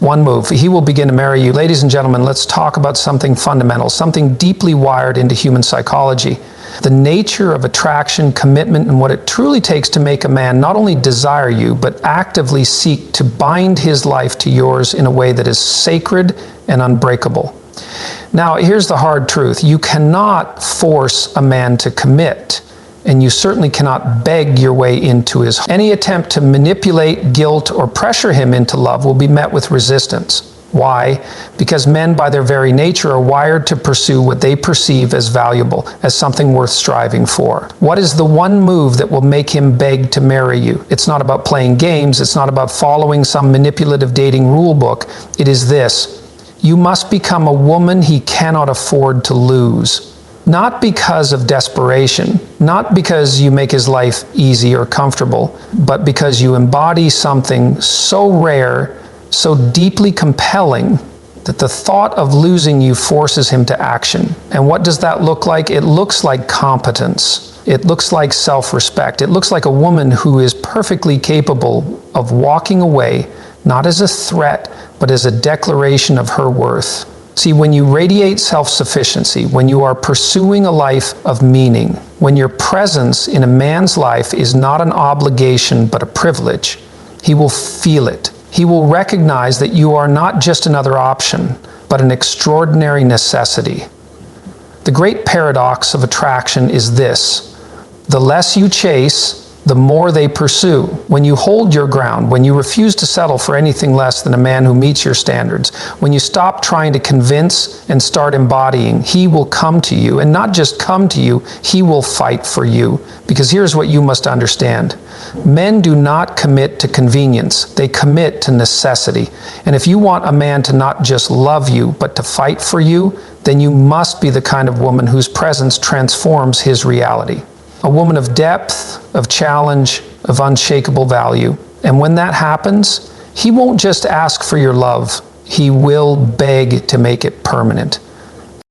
One move, he will begin to marry you. Ladies and gentlemen, let's talk about something fundamental, something deeply wired into human psychology. The nature of attraction, commitment, and what it truly takes to make a man not only desire you, but actively seek to bind his life to yours in a way that is sacred and unbreakable. Now, here's the hard truth. You cannot force a man to commit, and you certainly cannot beg your way into his heart. Any attempt to manipulate, guilt, or pressure him into love will be met with resistance. Why? Because men, by their very nature, are wired to pursue what they perceive as valuable, as something worth striving for. What is the one move that will make him beg to marry you? It's not about playing games. It's not about following some manipulative dating rule book. It is this: you must become a woman he cannot afford to lose. Not because of desperation, not because you make his life easy or comfortable, but because you embody something so rare, so deeply compelling, that the thought of losing you forces him to action. And what does that look like? It looks like competence. It looks like self-respect. It looks like a woman who is perfectly capable of walking away, not as a threat, but as a declaration of her worth. See, when you radiate self-sufficiency, when you are pursuing a life of meaning, when your presence in a man's life is not an obligation but a privilege, he will feel it. He will recognize that you are not just another option, but an extraordinary necessity. The great paradox of attraction is this: the less you chase, the more they pursue. When you hold your ground, when you refuse to settle for anything less than a man who meets your standards, when you stop trying to convince and start embodying, he will come to you. And not just come to you, he will fight for you. Because here's what you must understand. Men do not commit to convenience. They commit to necessity. And if you want a man to not just love you, but to fight for you, then you must be the kind of woman whose presence transforms his reality. A woman of depth, of challenge, of unshakable value. And when that happens, he won't just ask for your love, he will beg to make it permanent.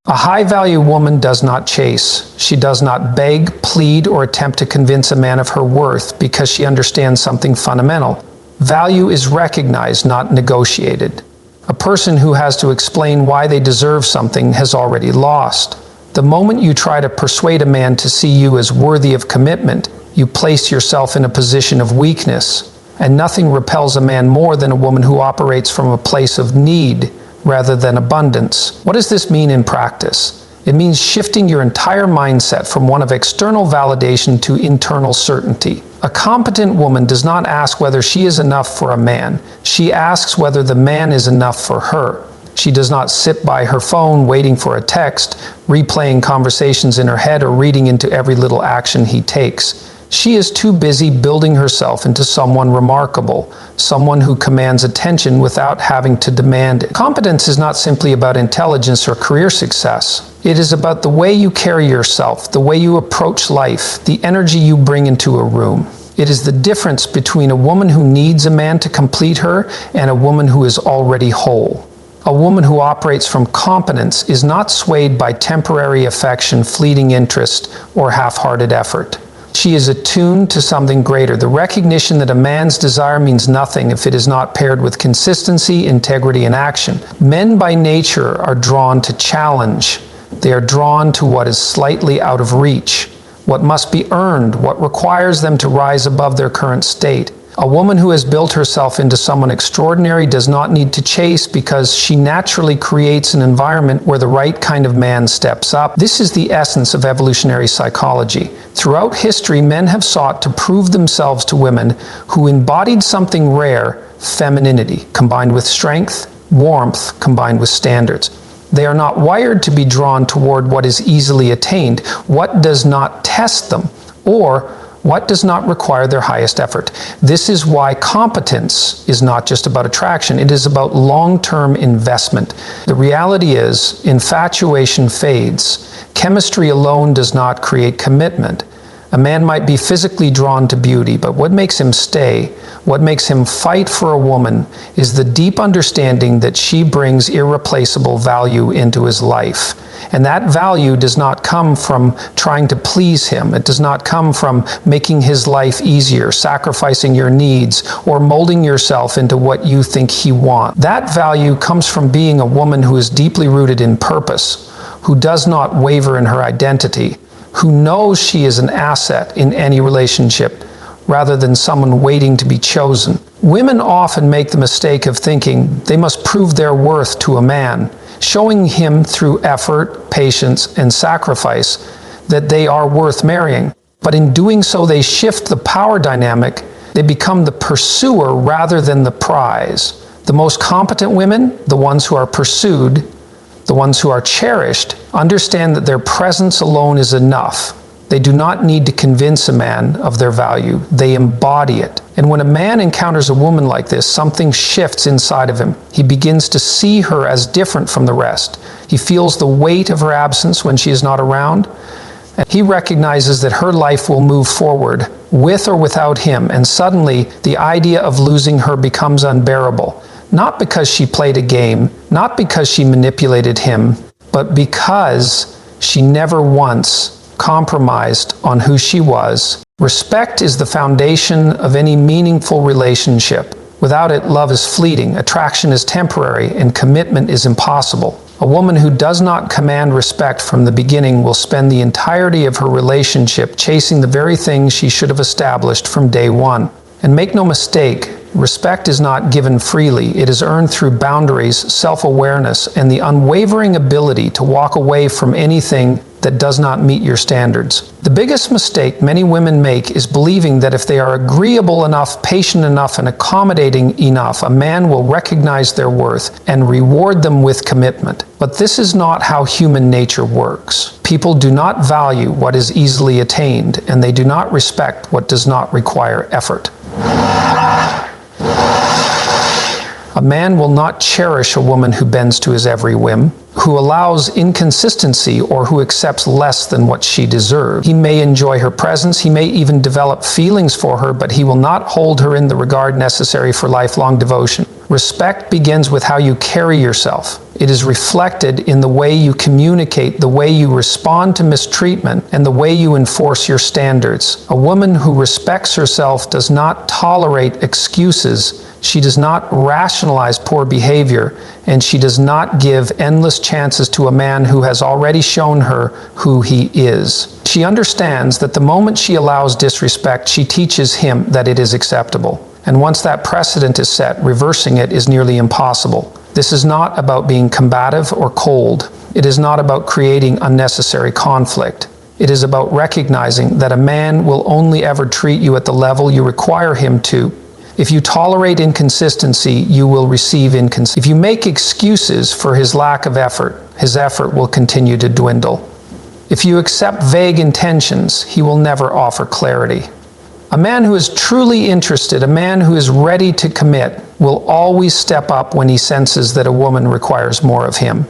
A high-value woman does not chase. She does not beg, plead, or attempt to convince a man of her worth because she understands something fundamental. Value is recognized, not negotiated. A person who has to explain why they deserve something has already lost. The moment you try to persuade a man to see you as worthy of commitment, you place yourself in a position of weakness. And nothing repels a man more than a woman who operates from a place of need rather than abundance. What does this mean in practice? It means shifting your entire mindset from one of external validation to internal certainty. A competent woman does not ask whether she is enough for a man. She asks whether the man is enough for her. She does not sit by her phone waiting for a text, replaying conversations in her head, or reading into every little action he takes. She is too busy building herself into someone remarkable, someone who commands attention without having to demand it. Competence is not simply about intelligence or career success. It is about the way you carry yourself, the way you approach life, the energy you bring into a room. It is the difference between a woman who needs a man to complete her and a woman who is already whole. A woman who operates from competence is not swayed by temporary affection, fleeting interest, or half-hearted effort. She is attuned to something greater, the recognition that a man's desire means nothing if it is not paired with consistency, integrity, and action. Men by nature are drawn to challenge. They are drawn to what is slightly out of reach, what must be earned, what requires them to rise above their current state. A woman who has built herself into someone extraordinary does not need to chase because she naturally creates an environment where the right kind of man steps up. This is the essence of evolutionary psychology. Throughout history, men have sought to prove themselves to women who embodied something rare, femininity, combined with strength, warmth, combined with standards. They are not wired to be drawn toward what is easily attained, what does not test them, or what does not require their highest effort. This is why competence is not just about attraction, it is about long-term investment. The reality is, infatuation fades. Chemistry alone does not create commitment. A man might be physically drawn to beauty, but what makes him stay, what makes him fight for a woman, is the deep understanding that she brings irreplaceable value into his life. And that value does not come from trying to please him. It does not come from making his life easier, sacrificing your needs, or molding yourself into what you think he wants. That value comes from being a woman who is deeply rooted in purpose, who does not waver in her identity, who knows she is an asset in any relationship rather than someone waiting to be chosen. Women often make the mistake of thinking they must prove their worth to a man, showing him through effort, patience, and sacrifice that they are worth marrying. But in doing so, they shift the power dynamic. They become the pursuer rather than the prize. The most competent women, the ones who are pursued, the ones who are cherished, understand that their presence alone is enough. They do not need to convince a man of their value. They embody it. And when a man encounters a woman like this, something shifts inside of him. He begins to see her as different from the rest. He feels the weight of her absence when she is not around. And he recognizes that her life will move forward with or without him. And suddenly, the idea of losing her becomes unbearable. Not because she played a game, not because she manipulated him, but because she never once compromised on who she was. Respect is the foundation of any meaningful relationship. Without it, love is fleeting, attraction is temporary, and commitment is impossible. A woman who does not command respect from the beginning will spend the entirety of her relationship chasing the very things she should have established from day one. And make no mistake, respect is not given freely. It is earned through boundaries, self-awareness, and the unwavering ability to walk away from anything that does not meet your standards. The biggest mistake many women make is believing that if they are agreeable enough, patient enough, and accommodating enough, a man will recognize their worth and reward them with commitment. But this is not how human nature works. People do not value what is easily attained, and they do not respect what does not require effort. A man will not cherish a woman who bends to his every whim, who allows inconsistency, or who accepts less than what she deserves. He may enjoy her presence, he may even develop feelings for her, but he will not hold her in the regard necessary for lifelong devotion. Respect begins with how you carry yourself. It is reflected in the way you communicate, the way you respond to mistreatment, and the way you enforce your standards. A woman who respects herself does not tolerate excuses. She does not rationalize poor behavior, and she does not give endless chances to a man who has already shown her who he is. She understands that the moment she allows disrespect, she teaches him that it is acceptable. And once that precedent is set, reversing it is nearly impossible. This is not about being combative or cold. It is not about creating unnecessary conflict. It is about recognizing that a man will only ever treat you at the level you require him to. If you tolerate inconsistency, you will receive inconsistency. If you make excuses for his lack of effort, his effort will continue to dwindle. If you accept vague intentions, he will never offer clarity. A man who is truly interested, a man who is ready to commit, will always step up when he senses that a woman requires more of him.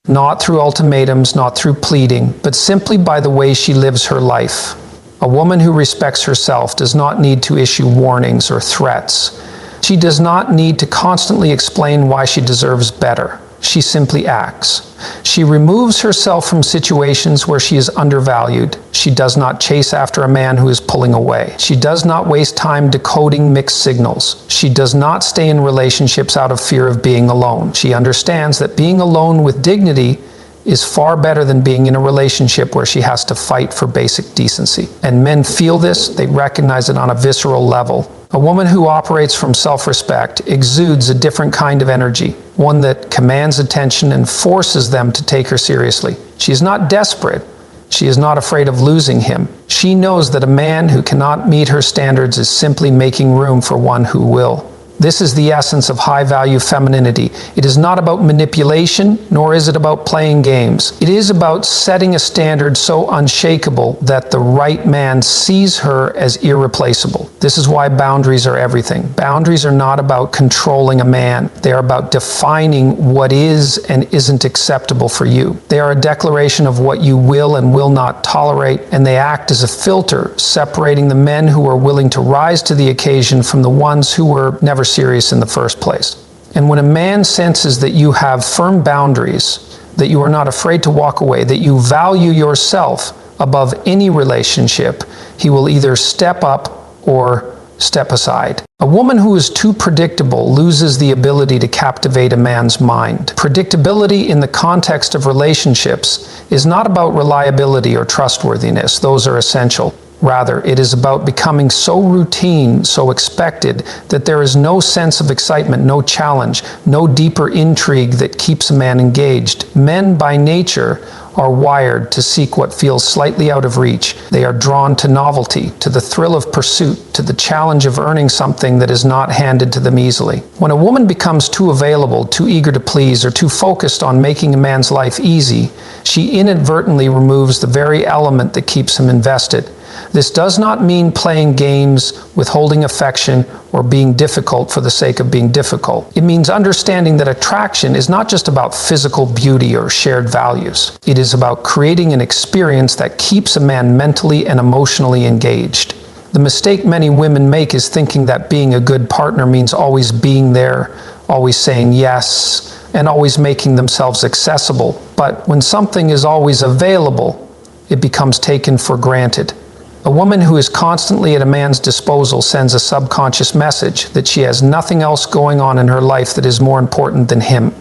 Not through ultimatums, not through pleading, but simply by the way she lives her life. A woman who respects herself does not need to issue warnings or threats. She does not need to constantly explain why she deserves better. She simply acts. She removes herself from situations where she is undervalued. She does not chase after a man who is pulling away. She does not waste time decoding mixed signals. She does not stay in relationships out of fear of being alone. She understands that being alone with dignity is far better than being in a relationship where she has to fight for basic decency. And men feel this, they recognize it on a visceral level. A woman who operates from self-respect exudes a different kind of energy, one that commands attention and forces them to take her seriously. She is not desperate. She is not afraid of losing him. She knows that a man who cannot meet her standards is simply making room for one who will. This is the essence of high-value femininity. It is not about manipulation, nor is it about playing games. It is about setting a standard so unshakable that the right man sees her as irreplaceable. This is why boundaries are everything. Boundaries are not about controlling a man. They are about defining what is and isn't acceptable for you. They are a declaration of what you will and will not tolerate, and they act as a filter, separating the men who are willing to rise to the occasion from the ones who were never serious in the first place. And when a man senses that you have firm boundaries, that you are not afraid to walk away, that you value yourself above any relationship, he will either step up or step aside. A woman who is too predictable loses the ability to captivate a man's mind. Predictability in the context of relationships is not about reliability or trustworthiness. Those are essential. Rather, it is about becoming so routine, so expected, that there is no sense of excitement, no challenge, no deeper intrigue that keeps a man engaged. Men, by nature, are wired to seek what feels slightly out of reach. They are drawn to novelty, to the thrill of pursuit, to the challenge of earning something that is not handed to them easily. When a woman becomes too available, too eager to please, or too focused on making a man's life easy, she inadvertently removes the very element that keeps him invested. This does not mean playing games, withholding affection, or being difficult for the sake of being difficult. It means understanding that attraction is not just about physical beauty or shared values. It is about creating an experience that keeps a man mentally and emotionally engaged. The mistake many women make is thinking that being a good partner means always being there, always saying yes, and always making themselves accessible. But when something is always available, it becomes taken for granted. A woman who is constantly at a man's disposal sends a subconscious message that she has nothing else going on in her life that is more important than him.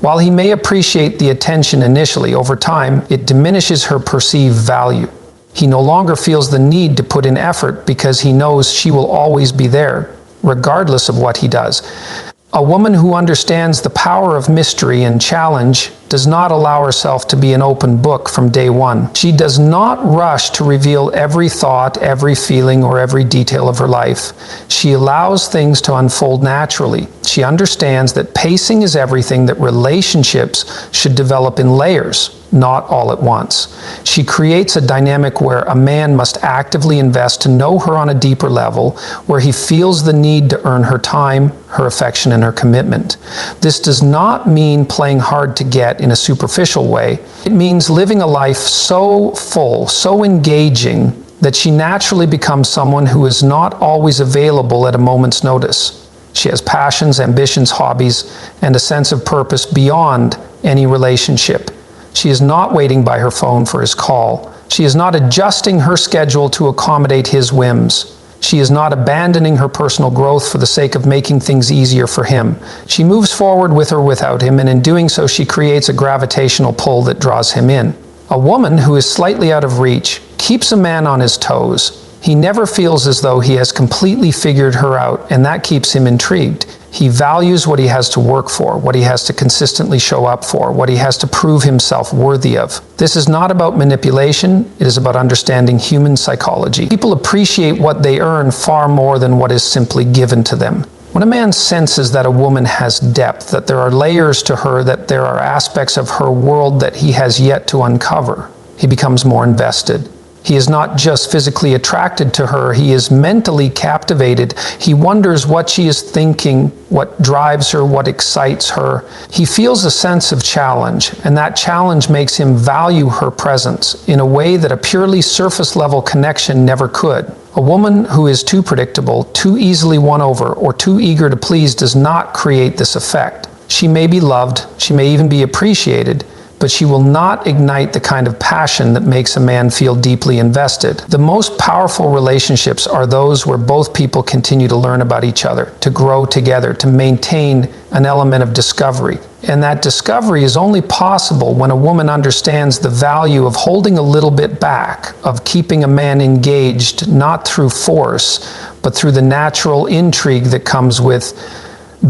While he may appreciate the attention initially, over time, it diminishes her perceived value. He no longer feels the need to put in effort because he knows she will always be there, regardless of what he does. A woman who understands the power of mystery and challenge does not allow herself to be an open book from day one. She does not rush to reveal every thought, every feeling, or every detail of her life. She allows things to unfold naturally. She understands that pacing is everything, that relationships should develop in layers, not all at once. She creates a dynamic where a man must actively invest to know her on a deeper level, where he feels the need to earn her time, her affection, and her commitment. This does not mean playing hard to get in a superficial way. It means living a life so full, so engaging, that she naturally becomes someone who is not always available at a moment's notice. She has passions, ambitions, hobbies, and a sense of purpose beyond any relationship. She is not waiting by her phone for his call. She is not adjusting her schedule to accommodate his whims. She is not abandoning her personal growth for the sake of making things easier for him. She moves forward with or without him, and in doing so she creates a gravitational pull that draws him in. A woman who is slightly out of reach keeps a man on his toes. He never feels as though he has completely figured her out, and that keeps him intrigued. He values what he has to work for, what he has to consistently show up for, what he has to prove himself worthy of. This is not about manipulation, it is about understanding human psychology. People appreciate what they earn far more than what is simply given to them. When a man senses that a woman has depth, that there are layers to her, that there are aspects of her world that he has yet to uncover, he becomes more invested. He is not just physically attracted to her, he is mentally captivated. He wonders what she is thinking, what drives her, what excites her. He feels a sense of challenge, and that challenge makes him value her presence in a way that a purely surface-level connection never could. A woman who is too predictable, too easily won over, or too eager to please does not create this effect. She may be loved, she may even be appreciated, but she will not ignite the kind of passion that makes a man feel deeply invested. The most powerful relationships are those where both people continue to learn about each other, to grow together, to maintain an element of discovery. And that discovery is only possible when a woman understands the value of holding a little bit back, of keeping a man engaged, not through force, but through the natural intrigue that comes with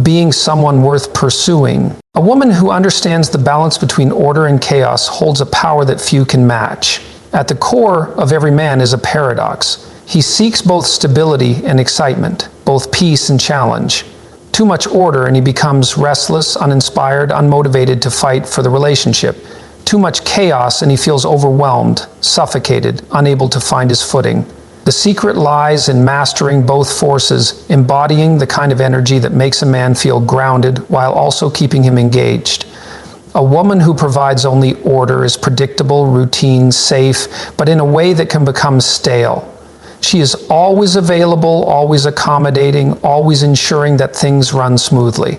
being someone worth pursuing. A woman who understands the balance between order and chaos holds a power that few can match. At the core of every man is a paradox. He seeks both stability and excitement, both peace and challenge. Too much order and he becomes restless, uninspired, unmotivated to fight for the relationship. Too much chaos and he feels overwhelmed, suffocated, unable to find his footing. The secret lies in mastering both forces, embodying the kind of energy that makes a man feel grounded while also keeping him engaged. A woman who provides only order is predictable, routine, safe, but in a way that can become stale. She is always available, always accommodating, always ensuring that things run smoothly.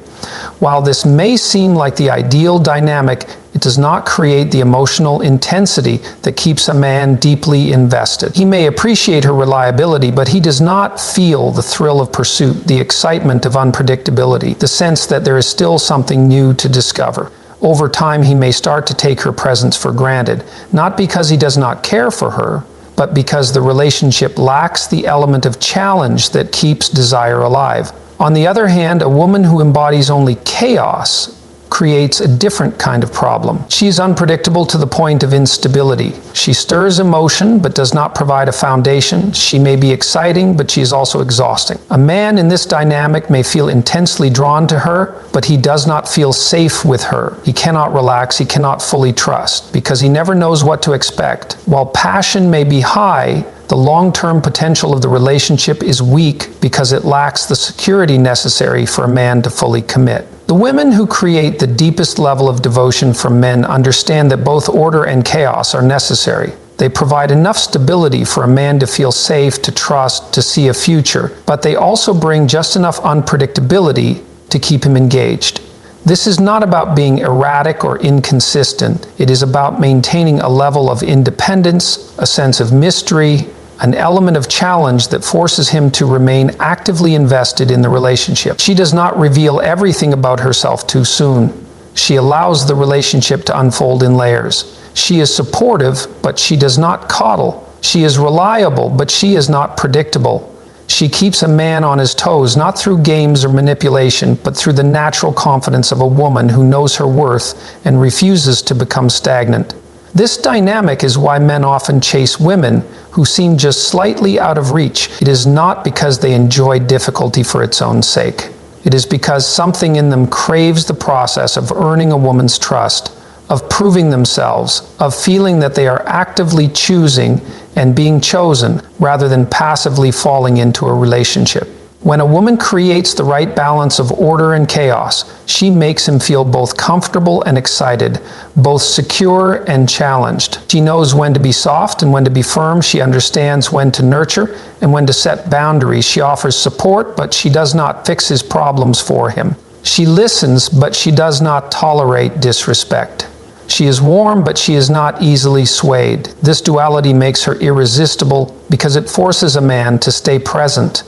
While this may seem like the ideal dynamic, it does not create the emotional intensity that keeps a man deeply invested. He may appreciate her reliability, but he does not feel the thrill of pursuit, the excitement of unpredictability, the sense that there is still something new to discover. Over time, he may start to take her presence for granted, not because he does not care for her, but because the relationship lacks the element of challenge that keeps desire alive. On the other hand, a woman who embodies only chaos creates a different kind of problem. She is unpredictable to the point of instability. She stirs emotion but does not provide a foundation. She may be exciting, but she is also exhausting. A man in this dynamic may feel intensely drawn to her, but he does not feel safe with her. He cannot relax, he cannot fully trust, because he never knows what to expect. While passion may be high, the long-term potential of the relationship is weak because it lacks the security necessary for a man to fully commit. The women who create the deepest level of devotion for men understand that both order and chaos are necessary. They provide enough stability for a man to feel safe, to trust, to see a future, but they also bring just enough unpredictability to keep him engaged. This is not about being erratic or inconsistent. It is about maintaining a level of independence, a sense of mystery, an element of challenge that forces him to remain actively invested in the relationship. She does not reveal everything about herself too soon. She allows the relationship to unfold in layers. She is supportive, but she does not coddle. She is reliable, but she is not predictable. She keeps a man on his toes, not through games or manipulation, but through the natural confidence of a woman who knows her worth and refuses to become stagnant. This dynamic is why men often chase women who seem just slightly out of reach. It is not because they enjoy difficulty for its own sake. It is because something in them craves the process of earning a woman's trust, of proving themselves, of feeling that they are actively choosing and being chosen rather than passively falling into a relationship. When a woman creates the right balance of order and chaos, she makes him feel both comfortable and excited, both secure and challenged. She knows when to be soft and when to be firm. She understands when to nurture and when to set boundaries. She offers support, but she does not fix his problems for him. She listens, but she does not tolerate disrespect. She is warm, but she is not easily swayed. This duality makes her irresistible because it forces a man to stay present,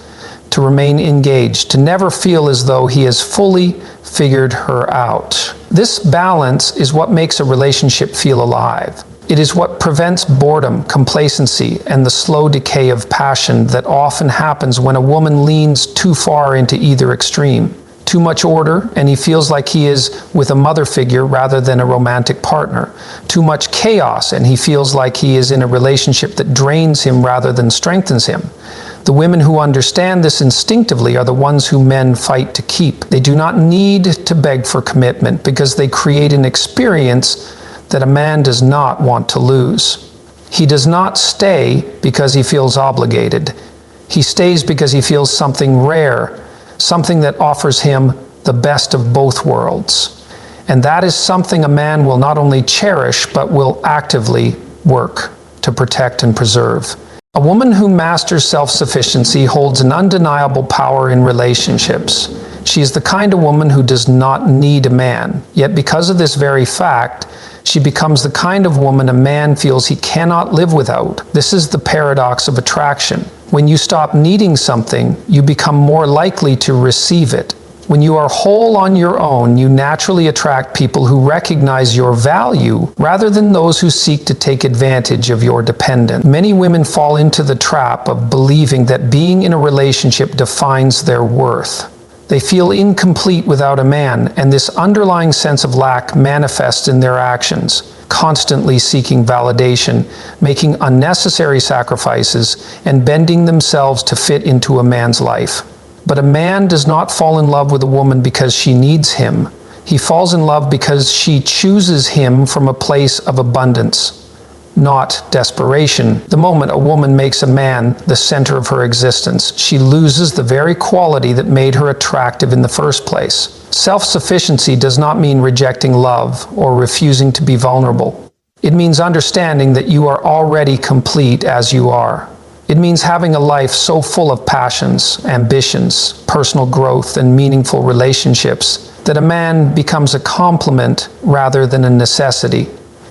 to remain engaged, to never feel as though he has fully figured her out. This balance is what makes a relationship feel alive. It is what prevents boredom, complacency, and the slow decay of passion that often happens when a woman leans too far into either extreme. Too much order, and he feels like he is with a mother figure rather than a romantic partner. Too much chaos, and he feels like he is in a relationship that drains him rather than strengthens him. The women who understand this instinctively are the ones who men fight to keep. They do not need to beg for commitment because they create an experience that a man does not want to lose. He does not stay because he feels obligated. He stays because he feels something rare, something that offers him the best of both worlds. And that is something a man will not only cherish, but will actively work to protect and preserve. A woman who masters self-sufficiency holds an undeniable power in relationships. She is the kind of woman who does not need a man. Yet because of this very fact, she becomes the kind of woman a man feels he cannot live without. This is the paradox of attraction. When you stop needing something, you become more likely to receive it. When you are whole on your own, you naturally attract people who recognize your value rather than those who seek to take advantage of your dependence. Many women fall into the trap of believing that being in a relationship defines their worth. They feel incomplete without a man, and this underlying sense of lack manifests in their actions, constantly seeking validation, making unnecessary sacrifices, and bending themselves to fit into a man's life. But a man does not fall in love with a woman because she needs him. He falls in love because she chooses him from a place of abundance, not desperation. The moment a woman makes a man the center of her existence, she loses the very quality that made her attractive in the first place. Self-sufficiency does not mean rejecting love or refusing to be vulnerable. It means understanding that you are already complete as you are. It means having a life so full of passions, ambitions, personal growth, and meaningful relationships that a man becomes a complement rather than a necessity.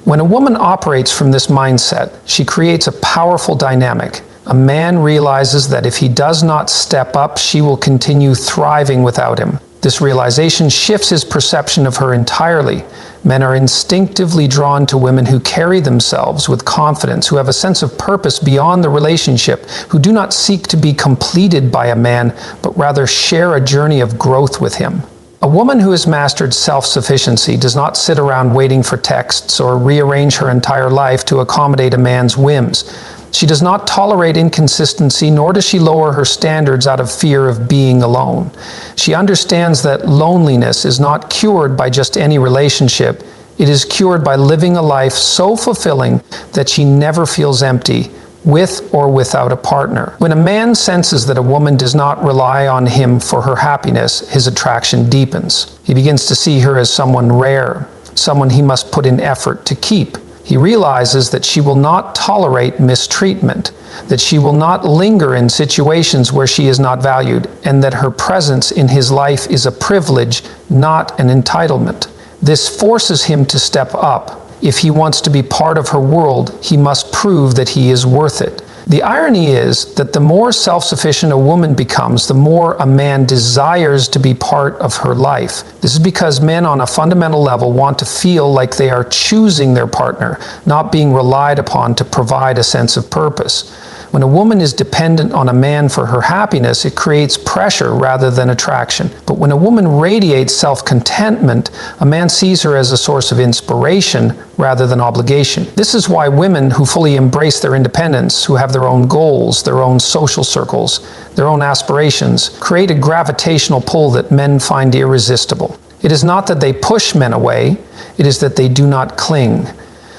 When a woman operates from this mindset, she creates a powerful dynamic. A man realizes that if he does not step up, she will continue thriving without him. This realization shifts his perception of her entirely. Men are instinctively drawn to women who carry themselves with confidence, who have a sense of purpose beyond the relationship, who do not seek to be completed by a man, but rather share a journey of growth with him. A woman who has mastered self-sufficiency does not sit around waiting for texts or rearrange her entire life to accommodate a man's whims. She does not tolerate inconsistency, nor does she lower her standards out of fear of being alone. She understands that loneliness is not cured by just any relationship. It is cured by living a life so fulfilling that she never feels empty, with or without a partner. When a man senses that a woman does not rely on him for her happiness, his attraction deepens. He begins to see her as someone rare, someone he must put in effort to keep. He realizes that she will not tolerate mistreatment, that she will not linger in situations where she is not valued, and that her presence in his life is a privilege, not an entitlement. This forces him to step up. If he wants to be part of her world, he must prove that he is worth it. The irony is that the more self-sufficient a woman becomes, the more a man desires to be part of her life. This is because men on a fundamental level want to feel like they are choosing their partner, not being relied upon to provide a sense of purpose. When a woman is dependent on a man for her happiness, it creates pressure rather than attraction. But when a woman radiates self-contentment, a man sees her as a source of inspiration rather than obligation. This is why women who fully embrace their independence, who have their own goals, their own social circles, their own aspirations, create a gravitational pull that men find irresistible. It is not that they push men away, it is that they do not cling.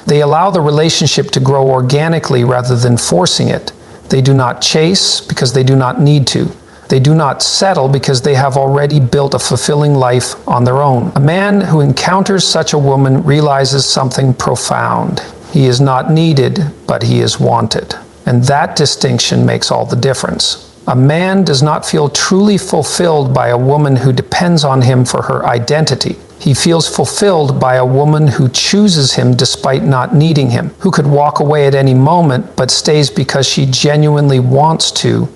They allow the relationship to grow organically rather than forcing it. They do not chase because they do not need to. They do not settle because they have already built a fulfilling life on their own. A man who encounters such a woman realizes something profound. He is not needed, but he is wanted. And that distinction makes all the difference. A man does not feel truly fulfilled by a woman who depends on him for her identity. He feels fulfilled by a woman who chooses him despite not needing him, who could walk away at any moment but stays because she genuinely wants to,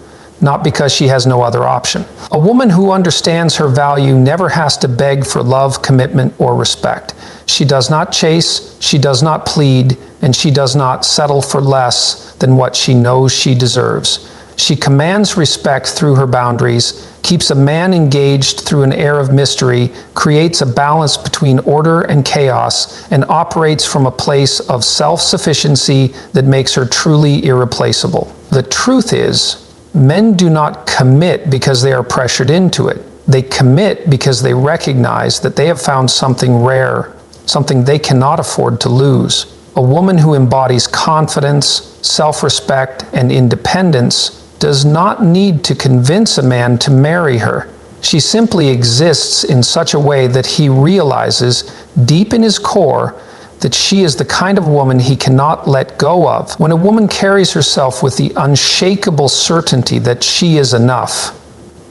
not because she has no other option. A woman who understands her value never has to beg for love, commitment, or respect. She does not chase, she does not plead, and she does not settle for less than what she knows she deserves. She commands respect through her boundaries, keeps a man engaged through an air of mystery, creates a balance between order and chaos, and operates from a place of self-sufficiency that makes her truly irreplaceable. The truth is, men do not commit because they are pressured into it. They commit because they recognize that they have found something rare, something they cannot afford to lose. A woman who embodies confidence, self-respect, and independence does not need to convince a man to marry her. She simply exists in such a way that he realizes, deep in his core, that she is the kind of woman he cannot let go of. When a woman carries herself with the unshakable certainty that she is enough,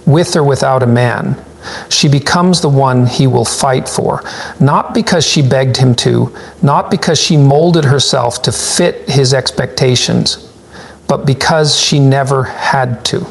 with or without a man, she becomes the one he will fight for, not because she begged him to, not because she molded herself to fit his expectations, but because she never had to.